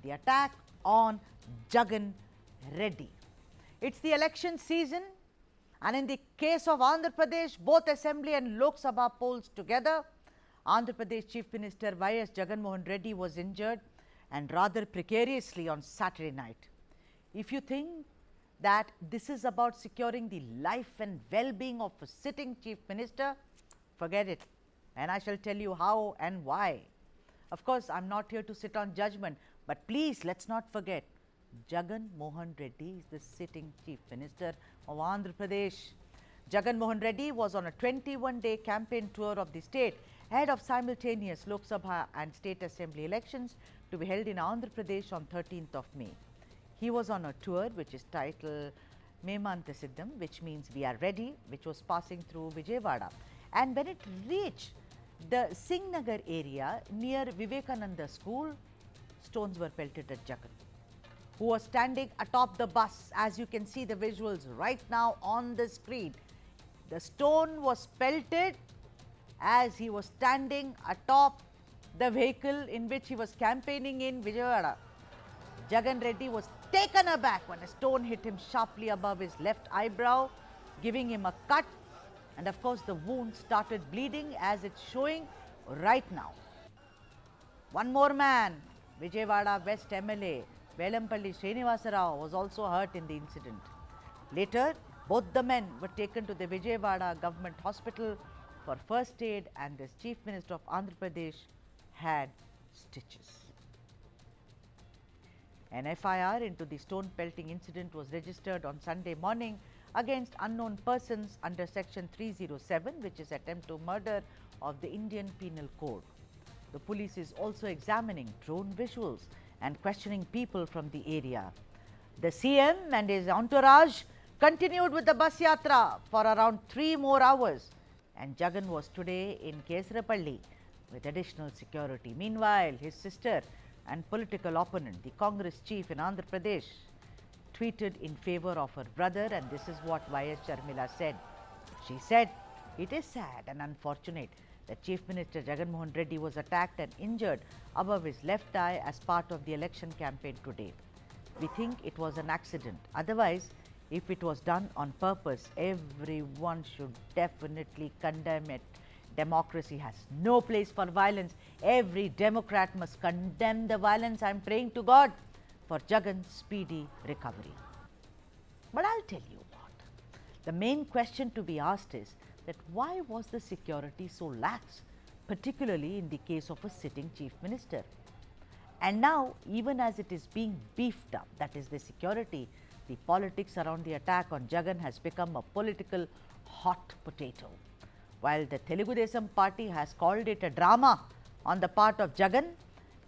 the attack on Jagan Reddy. It's the election season, and in the case of Andhra Pradesh, both Assembly and Lok Sabha polls together, Andhra Pradesh Chief Minister YS Jagan Mohan Reddy was injured and rather precariously on Saturday night. If you think that this is about securing the life and well-being of a sitting Chief Minister, forget it, and I shall tell you how and why. Of course, I am not here to sit on judgment, but please let's not forget, Jagan Mohan Reddy is the sitting Chief Minister of Andhra Pradesh. Jagan Mohan Reddy was on a 21-day campaign tour of the state ahead of simultaneous Lok Sabha and State Assembly elections to be held in Andhra Pradesh on 13th of May. He was on a tour which is titled Memanta Siddham, which means we are ready, which was passing through Vijayawada. And when it reached the Singhnagar area near Vivekananda School, stones were pelted at Jagan, who was standing atop the bus. As you can see the visuals right now on the screen, the stone was pelted as he was standing atop the vehicle in which he was campaigning in Vijayawada. Jagan Reddy was taken aback when a stone hit him sharply above his left eyebrow, giving him a cut, and of course the wound started bleeding as it's showing right now. One more man, Vijayawada West MLA Velampalli Srinivasa Rao, was also hurt in the incident. Later, both the men were taken to the Vijayawada Government Hospital for first aid, and the Chief Minister of Andhra Pradesh had stitches. An FIR into the stone pelting incident was registered on Sunday morning against unknown persons under section 307, which is attempt to murder of the Indian Penal Code. The police is also examining drone visuals and questioning people from the area. The CM and his entourage continued with the bus yatra for around 3 more hours, and Jagan was today in Kesarapalli with additional security. Meanwhile, his sister and political opponent, the Congress chief in Andhra Pradesh, tweeted in favor of her brother, and this is what YS Sharmila said. She said, "It is sad and unfortunate that Chief Minister Jagan Mohan Reddy was attacked and injured above his left eye as part of the election campaign today. We think it was an accident. Otherwise, if it was done on purpose, everyone should definitely condemn it. Democracy has no place for violence. Every Democrat must condemn the violence. I am praying to God for Jagan's speedy recovery." But I'll tell you what, the main question to be asked is that why was the security so lax, particularly in the case of a sitting Chief Minister? And now, even as it is being beefed up, that is the security, the politics around the attack on Jagan has become a political hot potato. While the Telugu Desam party has called it a drama on the part of Jagan,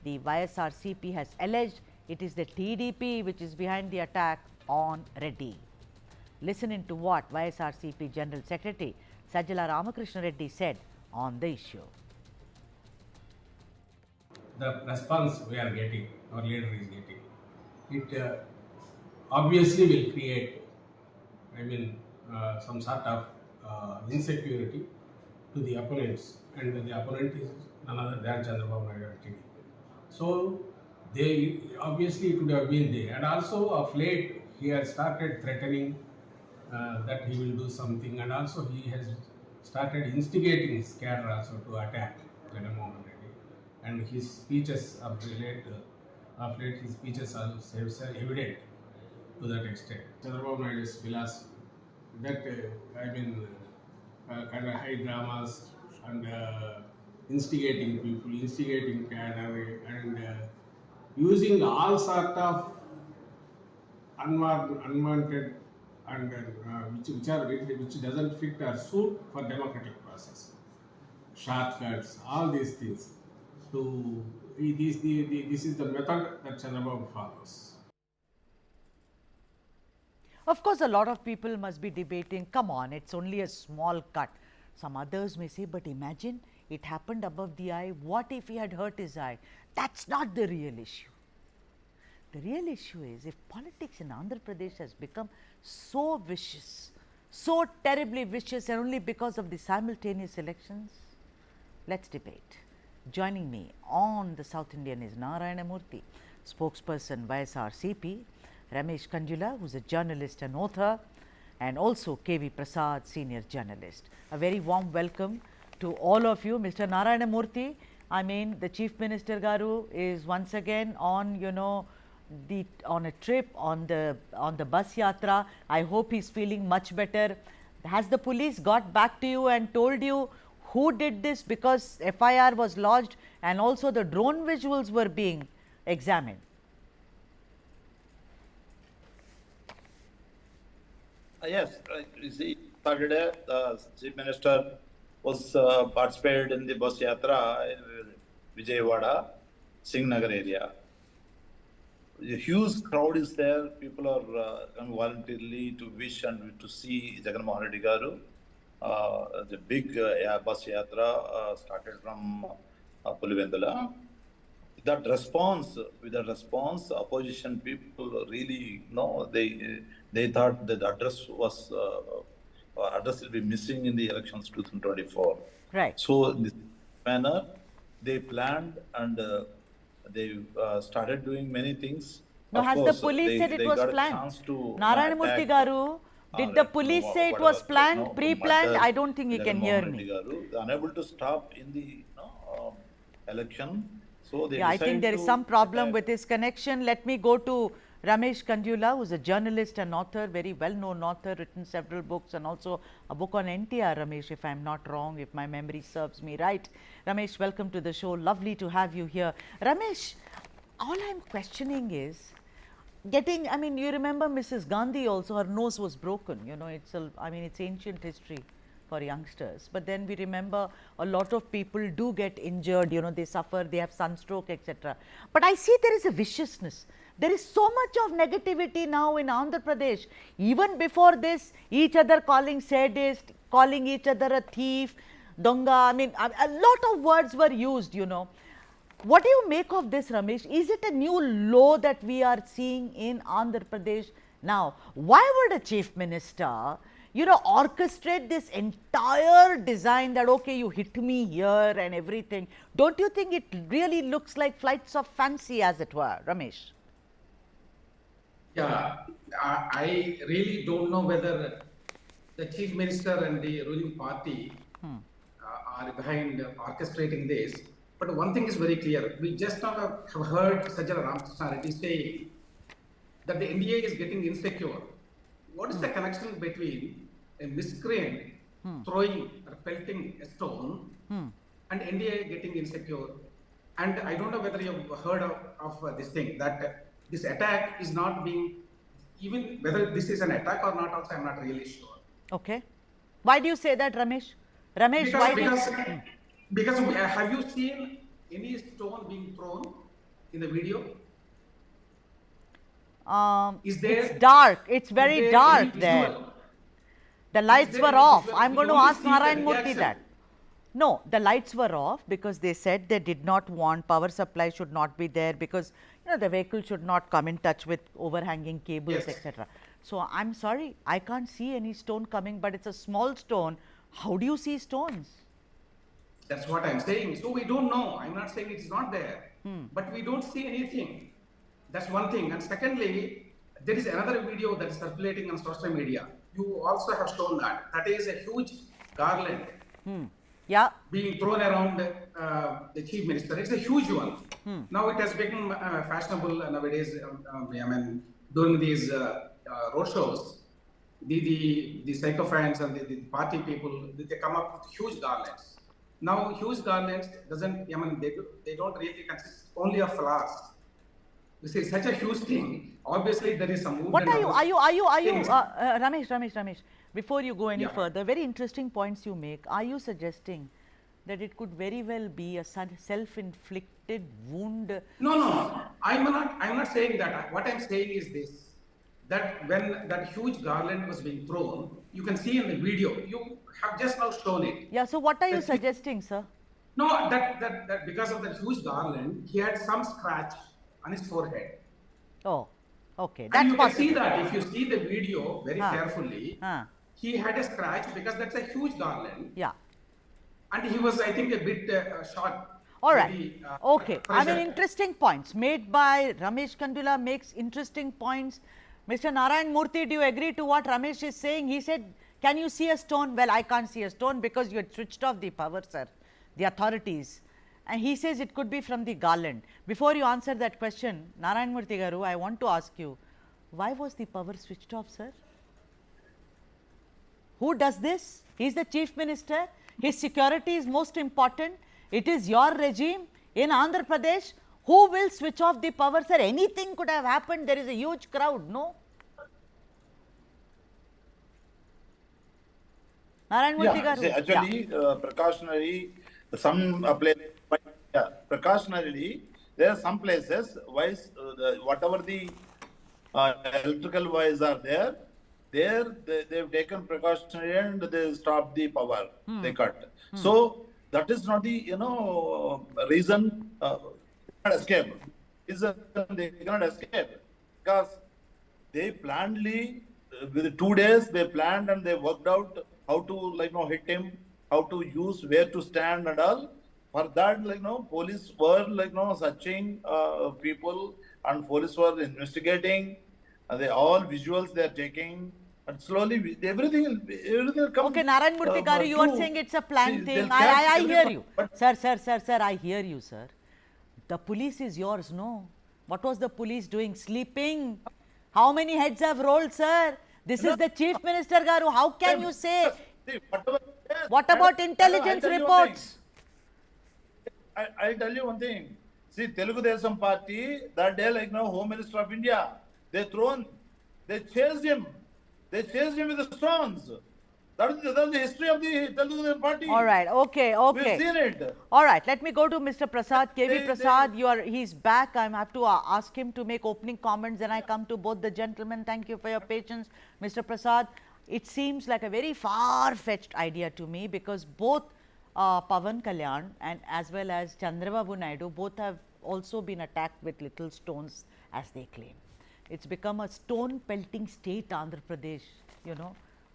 the YSRCP has alleged it is the TDP which is behind the attack on Reddy. Listen into what YSRCP General Secretary Sajjala Ramakrishna Reddy said on the issue. The response we are getting, our leader is getting, it obviously will create, some sort of insecurity to the opponents, and the opponent is none other than Chandrababu Naidu and TDP. So, they obviously it would have been there, and also of late he has started threatening that he will do something, and also he has started instigating his cadre also to attack Jagan Mohan Reddy, and his speeches of late his speeches are evident to that extent. Chandrababu Naidu's philosophy that kind of high dramas and instigating people, instigating cadre, and using all sort of unwanted and which doesn't fit or suit for democratic process. Shortcuts, all these things. This is the method that Chandrababu follows. Of course, a lot of people must be debating, come on, it's only a small cut. Some others may say, but imagine it happened above the eye. What if he had hurt his eye? That's not the real issue. The real issue is if politics in Andhra Pradesh has become so vicious, so terribly vicious, and only because of the simultaneous elections, let's debate. Joining me on the South Indian is Narayana Murthy, spokesperson YSRCP, Ramesh Kandula, who is a journalist and author, and also KV Prasad, senior journalist. A very warm welcome to all of you. Mr. Narayana Murthy, I mean, the Chief Minister Garu is once again on, on a trip on the bus yatra. I hope he's feeling much better. Has the police got back to you and told you who did this, because FIR was lodged and also the drone visuals were being examined? Yes, you see, Saturday, the Chief Minister was participated in the bus yatra in Vijayawada, Singh Nagar area. A huge crowd is there. People are coming voluntarily to wish and to see Jagan Mohan Reddy Garu. The big bus yatra started from Pulivendula. With that response, opposition people really, they thought that the address will be missing in the elections 2024. Right. So in this manner, they planned and they started doing many things. No, of has course, the police said it was got planned? A chance to Narayana Murthy Garu, did the police say it was planned, pre-planned? I don't think you can hear me. They are unable to stop in the election. So they I think there is some problem with his connection. Let me go to Ramesh Kandula, who is a journalist and author, very well-known author, written several books and also a book on NTR, Ramesh, if I am not wrong, if my memory serves me right. Ramesh, welcome to the show. Lovely to have you here. Ramesh, all I am questioning is, I mean, you remember Mrs. Gandhi also, her nose was broken, it's ancient history for youngsters. But then we remember a lot of people do get injured, they suffer, they have sunstroke, etc. But I see there is a viciousness. There is so much of negativity now in Andhra Pradesh. Even before this, each other calling sadist, calling each other a thief, donga, a lot of words were used, What do you make of this, Ramesh? Is it a new law that we are seeing in Andhra Pradesh now? Why would a chief minister, orchestrate this entire design that, okay, you hit me here and everything? Don't you think it really looks like flights of fancy, as it were, Ramesh? Yeah, I really don't know whether the chief minister and the ruling party are behind orchestrating this. But one thing is very clear. We just now have heard Sajjala Ramakrishna Reddy saying that the NDA is getting insecure. What is the connection between a miscreant throwing or pelting a stone and NDA getting insecure? And I don't know whether you have heard of this thing, that this attack is not being, even whether this is an attack or not, also I'm not really sure. Okay. Why do you say that, Ramesh? Ramesh, because have you seen any stone being thrown in the video? It's dark. It's very dark there. The lights were off. I'm going to ask Narayan Murthy that. No, the lights were off because they said they did not want, power supply should not be there because the vehicle should not come in touch with overhanging cables, etc. So I'm sorry, I can't see any stone coming, but it's a small stone. How do you see stones? That's what I'm saying. So we don't know. I'm not saying it's not there, but we don't see anything. That's one thing. And secondly, there is another video that is circulating on social media. You also have shown that. That is a huge garland being thrown around the chief minister. It's a huge one. Now it has become fashionable nowadays. During these road shows, the sycophants and the party people, they come up with huge garlands. Now, huge garlands they don't really consist only of flowers. You see, such a huge thing. Obviously, there is some movement. What are you, Ramesh, before you go any further, very interesting points you make. Are you suggesting that it could very well be a self-inflicted wound? No. I'm not saying that. What I'm saying is this, that when that huge garland was being thrown, you can see in the video, you have just now shown it. Yeah, so what are you suggesting, sir? No, that because of that huge garland, he had some scratch on his forehead. Oh, okay. That's and you possible. can see that if you see the video very carefully, he had a scratch because that's a huge garland. Yeah. And he was, I think, a bit short. All right. very, Okay. I mean, pressure. interesting points made by Ramesh Kandula makes interesting points. Mr. Narayana Murthy, do you agree to what Ramesh is saying? He said, can you see a stone? Well, I can't see a stone because you had switched off the power, sir, the authorities. And he says it could be from the garland. Before you answer that question, Narayana Murthy garu, I want to ask you, why was the power switched off, sir? Who does this? He is the chief minister. His security is most important. It is your regime in Andhra Pradesh. Who will switch off the power, sir? Anything could have happened. There is a huge crowd, no? Narayan Murthy Yeah, see, garu. actually, precautionary, some precautionarily, there are some places, wise, whatever the electrical wires are there, they've taken precautionary and they stop the power, they cut. So that is not the, reason they cannot escape. They cannot escape because they plannedly, with 2 days, they planned and they worked out how to hit him, how to use, where to stand and all. For that, police were searching people and police were investigating. They all visuals they are taking, and slowly everything will come. Okay, Narayan Murthy garu, you are saying it's a See, planned they'll thing. catch I hear everyone. you. But Sir, I hear you, sir. The police is yours, no? What was the police doing? Sleeping? How many heads have rolled, sir? This is the chief minister garu. How can you say? see, whatever, yes, What about I'll intelligence tell you one thing. reports? I'll tell you one thing. See, Telugu Desam party, that day, Home Minister of India, they chased him. They chased him with the stones. That's the history of the Telugu Desam party. All right, okay. We've seen it. All right, let me go to Mr. Prasad. KV They- Prasad, he's back. I have to ask him to make opening comments. Then I come to both the gentlemen. Thank you for your patience. Mr. Prasad, it seems like a very far-fetched idea to me because both Pawan, Kalyan and as well as Chandrababu Naidu both have also been attacked with little stones as they claim. It's become a stone pelting state, Andhra Pradesh,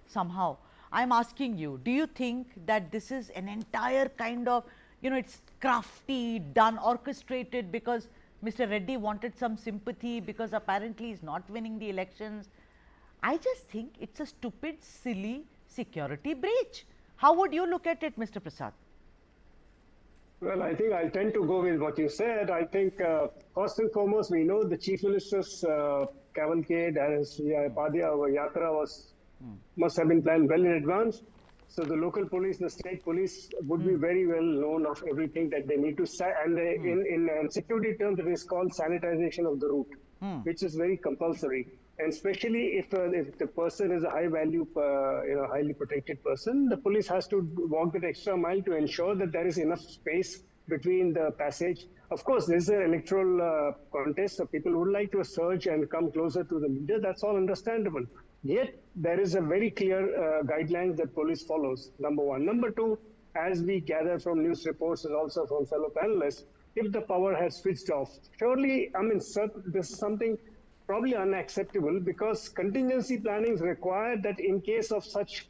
somehow. I'm asking you, do you think that this is an entire kind of, it's crafty, done, orchestrated because Mr. Reddy wanted some sympathy because apparently he's not winning the elections? I just think it's a stupid, silly security breach. How would you look at it, Mr. Prasad? Well, I think I'll tend to go with what you said. I think first and foremost, we know the Chief Minister's cavalcade and his Padya Yatra must have been planned well in advance. So the local police, the state police would be very well known of everything that they need to say. And in security terms, it is called sanitization of the route, which is very compulsory. And especially if the person is a high value, highly protected person, the police has to walk that extra mile to ensure that there is enough space between the passage. Of course, there is an electoral contest, so people would like to surge and come closer to the leader. That's all understandable. Yet, there is a very clear guidelines that police follows, number one. Number two, as we gather from news reports and also from fellow panelists, if the power has switched off, surely, this is something probably unacceptable because contingency plannings require that in case of such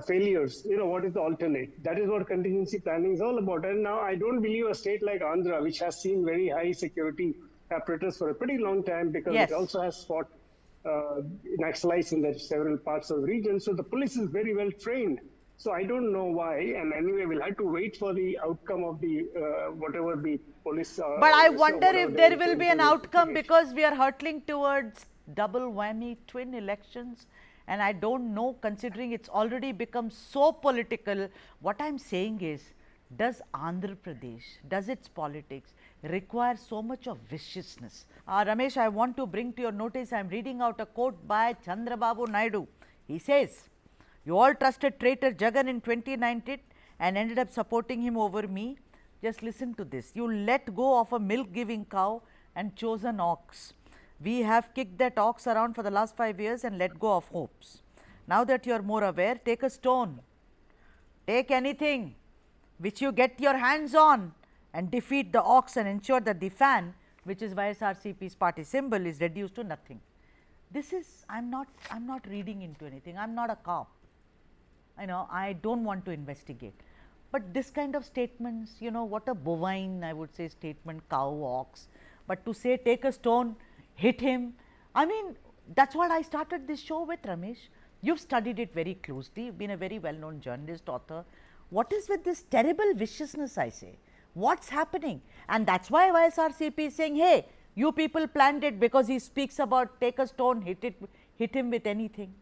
failures, what is the alternate? That is what contingency planning is all about. And now I don't believe a state like Andhra, which has seen very high security apparatus for a pretty long time because Yes. it also has fought Naxalites in the several parts of the region. So the police is very well trained. So I don't know why. And anyway, we'll have to wait for the outcome of the whatever the police. But I wonder if there will be an outcome because we are hurtling towards double whammy twin elections. And I don't know, considering it's already become so political, what I'm saying is, does Andhra Pradesh, does its politics require so much of viciousness? Ramesh, I want to bring to your notice, I'm reading out a quote by Chandrababu Naidu. He says, "You all trusted traitor Jagan in 2019 and ended up supporting him over me. Just listen to this. You let go of a milk-giving cow and chose an ox. We have kicked that ox around for the last 5 years and let go of hopes. Now that you are more aware, take a stone, take anything which you get your hands on and defeat the ox and ensure that the fan, which is YSRCP's party symbol, is reduced to nothing." This is, I'm not reading into anything. I'm not a cop. I don't want to investigate. But this kind of statements, you know, what a bovine, I would say, statement, cow, ox. But to say take a stone, hit him, I mean, that's what I started this show with, Ramesh. You've studied it very closely. You've been a very well-known journalist, author. What is with this terrible viciousness, I say? What's happening? And that's why YSRCP is saying, hey, you people planned it, because he speaks about take a stone, hit him with anything.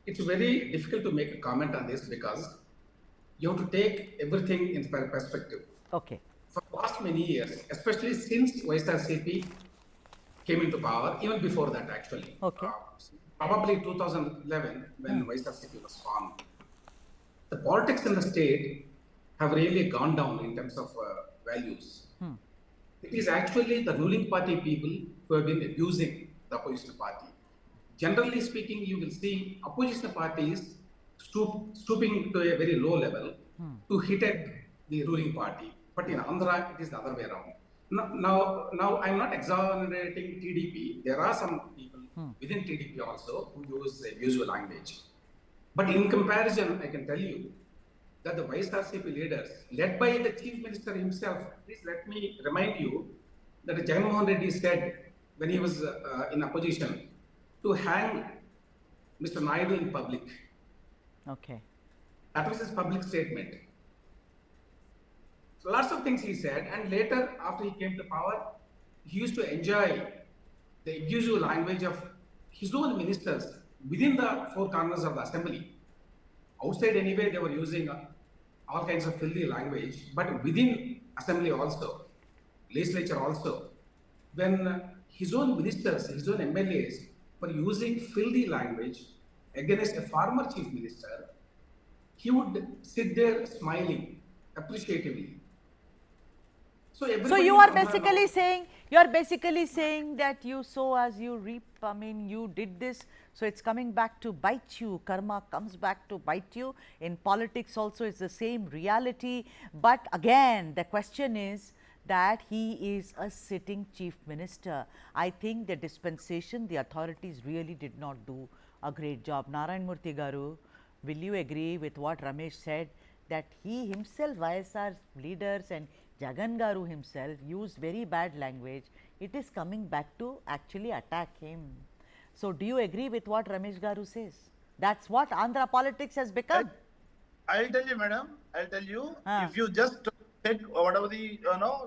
It's very difficult to make a comment on this because you have to take everything in perspective. Okay. For the past many years, especially since YSRCP came into power, even before that actually, Okay. probably 2011 when YSRCP was formed, the politics in the state have really gone down in terms of values. It is actually the ruling party people who have been abusing the opposition party. Generally speaking, you will see opposition parties stooping to a very low level to hit at the ruling party. But in Andhra, it is the other way around. Now I'm not exonerating TDP. There are some people within TDP also who use abusive language. But in comparison, I can tell you that the YSRCP leaders, led by the Chief Minister himself, please let me remind you that Jagan Mohan Reddy said when he was in opposition to hang Mr. Naidu in public. Okay. That was his public statement. So lots of things he said, and later, after he came to power, he used to enjoy the abusive language of his own ministers within the four corners of the assembly. Outside anyway, they were using all kinds of filthy language, but within assembly also, legislature also, when his own ministers, his own MLAs were using filthy language against a former chief minister, he would sit there smiling appreciatively. So you are basically saying that you sow as you reap. I mean, you did this, so it's coming back to bite you. Karma comes back to bite you. In politics also, it's the same reality. But again, the question is that he is a sitting chief minister. I think the dispensation, the authorities really did not do a great job. Narayana Murthy garu, will you agree with what Ramesh said, that he himself, YSR leaders and Jagan garu himself used very bad language? It is coming back to actually attack him. So do you agree with what Ramesh garu says? That's what Andhra politics has become. I'll tell you, madam. I'll tell you. If you just check whatever the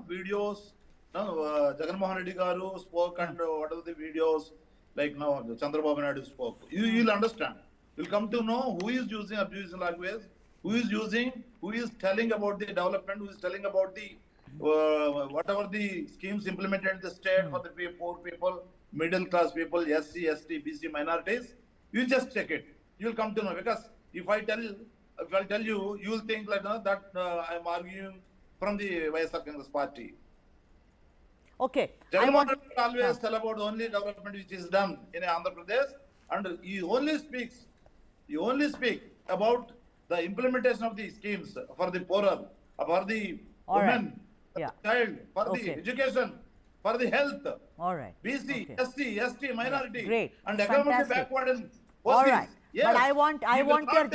videos, Jagan Mohan Reddy garu spoke, and whatever the videos like now Chandrababu Naidu spoke, you'll understand. You'll come to know who is using abusive language, who is telling about the development, who is telling about the whatever the schemes implemented in the state for the poor people, middle class people, SC, ST, BC minorities. You just check it. You'll come to know, because if I tell you, you will think like that I'm arguing from the YSR Congress party. Okay. Jagan Mohan Reddy always tell about only development which is done in Andhra Pradesh, and he only speaks about the implementation of the schemes for the poorer, for the women, for the child, for the education, for the health. All right. BC, SC, ST, minority, Great. and economically backward and all right. Yes. But I want your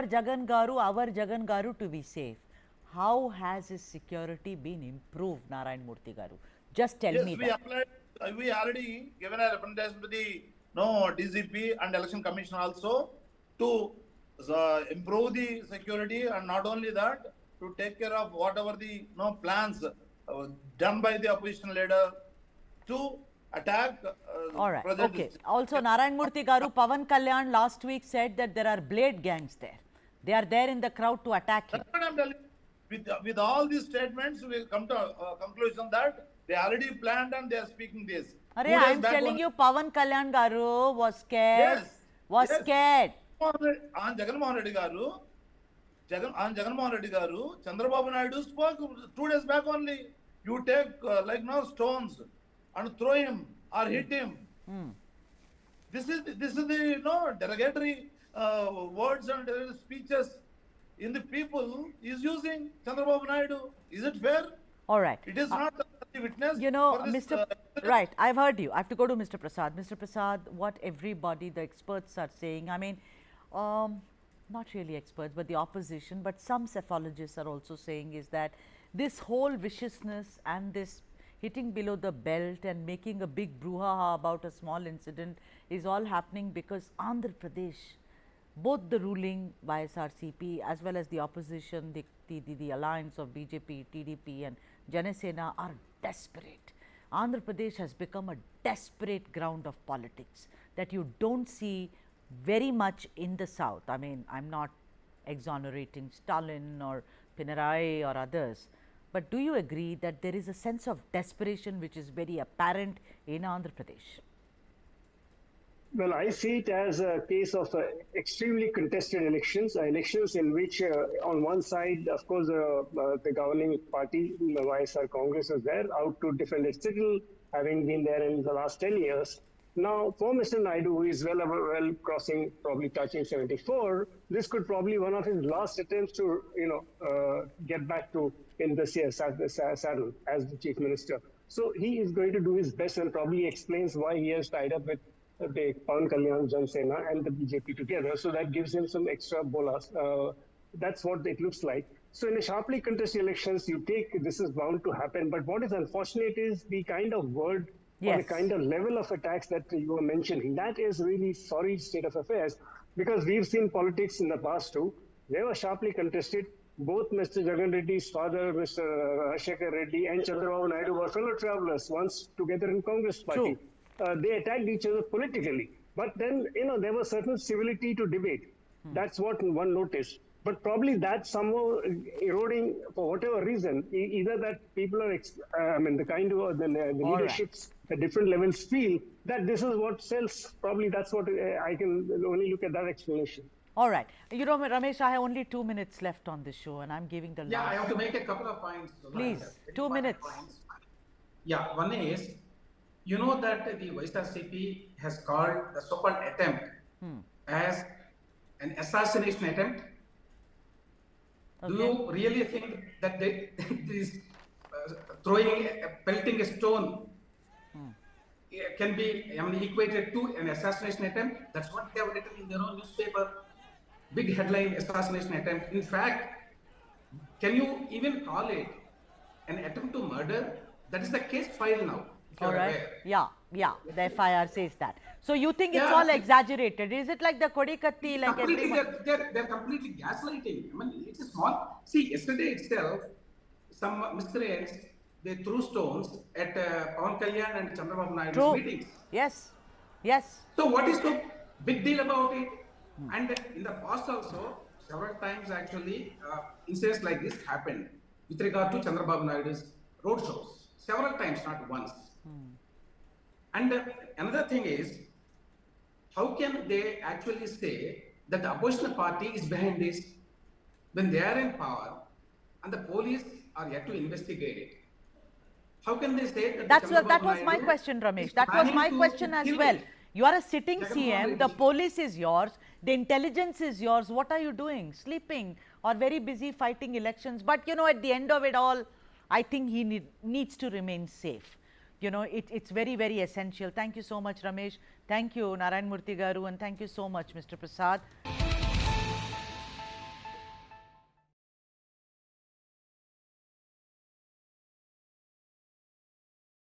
Jagan garu, our Jagan garu to be safe. How has his security been improved, Narayana Murthy garu? Just tell me that. We already given a representation to the DCP and Election Commission also to improve the security, and not only that, to take care of whatever the plans done by the opposition leader to attack. All right. Okay. Also, Narayana Murthy garu, Pawan Kalyan last week said that there are blade gangs there. They are there in the crowd to attack him. That's what I'm telling you. With all these statements, we will come to a conclusion that they already planned and they are speaking this. I am telling you, Pawan Kalyan garu was scared. Yes. Scared. On Jagan Mohan Reddy garu, Chandrababu Naidu spoke 2 days back only. You take stones and throw him or hit him. This is the derogatory words and speeches in the people is using Chandrababu Naidu. Is it fair? All right. It is not the witness You know, for this. Mr. Right, I've heard you. I have to go to Mr. Prasad. Mr. Prasad, what everybody, the experts are saying, I mean, not really experts, but the opposition, but some psephologists are also saying is that this whole viciousness and this hitting below the belt and making a big brouhaha about a small incident is all happening because Andhra Pradesh, both the ruling YSRCP as well as the opposition, the alliance of BJP, TDP and Janasena are desperate. Andhra Pradesh has become a desperate ground of politics that you don't see very much in the south. I mean, I am not exonerating Stalin or Pinarayi or others, but do you agree that there is a sense of desperation which is very apparent in Andhra Pradesh? Well, I see it as a case of extremely contested elections, elections in which, on one side, of course, the governing party, the YSR Congress, is there out to defend its title, having been there in the last 10 years. Now, for Mr. Naidu, who is well crossing, probably touching 74, this could probably one of his last attempts to, get back to in the saddle as the chief minister. So he is going to do his best and probably explains why he has tied up with the Pawan, Kalyan, Janasena and the BJP together. So that gives him some extra bolas. That's what it looks like. So in a sharply contested elections, you take this is bound to happen. But what is unfortunate is the kind of word or the kind of level of attacks that you were mentioning. That is really sorry state of affairs because we've seen politics in the past too. They were sharply contested. Both Mr. Jagan Reddy's father, Mr. Rashekar Reddy and Chandrababu Naidu were fellow travelers once together in Congress party. They attacked each other politically. But then, there was certain civility to debate. That's what one noticed. But probably that's somehow eroding for whatever reason. Either that people are, the kind of the leaderships at different levels feel that this is what sells. Probably that's what I can only look at that explanation. All right. Ramesh, I have only 2 minutes left on this show and I'm giving the last. Yeah, I have to make a couple of points. Please, 2 minutes. Points. Yeah, one is, you know that the YSRCP has called the so-called attempt as an assassination attempt. Okay. Do you really think that this pelting a stone can be equated to an assassination attempt? That's what they have written in their own newspaper. Big headline, assassination attempt. In fact, can you even call it an attempt to murder? That is the case file now. All right. Aware. Yeah. The FIR says that. So you think it's all exaggerated? Is it like the Kodikatti? Like they're completely gaslighting. I mean, it's a small. See, yesterday itself, some miscreants they threw stones at Pawan Kalyan and Chandrababu Naidu's meetings. Yes. So what is so big deal about it? And in the past also, several times actually, incidents like this happened with regard to Chandrababu Naidu's roadshows. Several times, not once. And another thing is, how can they actually say that the opposition party is behind this when they are in power and the police are yet to investigate it? How can they say that? That was my question, Ramesh. That was my question as well. You are a sitting CM, the police is yours, the intelligence is yours. What are you doing? Sleeping or very busy fighting elections? But at the end of it all, I think he needs to remain safe. It's very, very essential. Thank you so much, Ramesh. Thank you, Narayana Murthy Garu, and thank you so much, Mr. Prasad.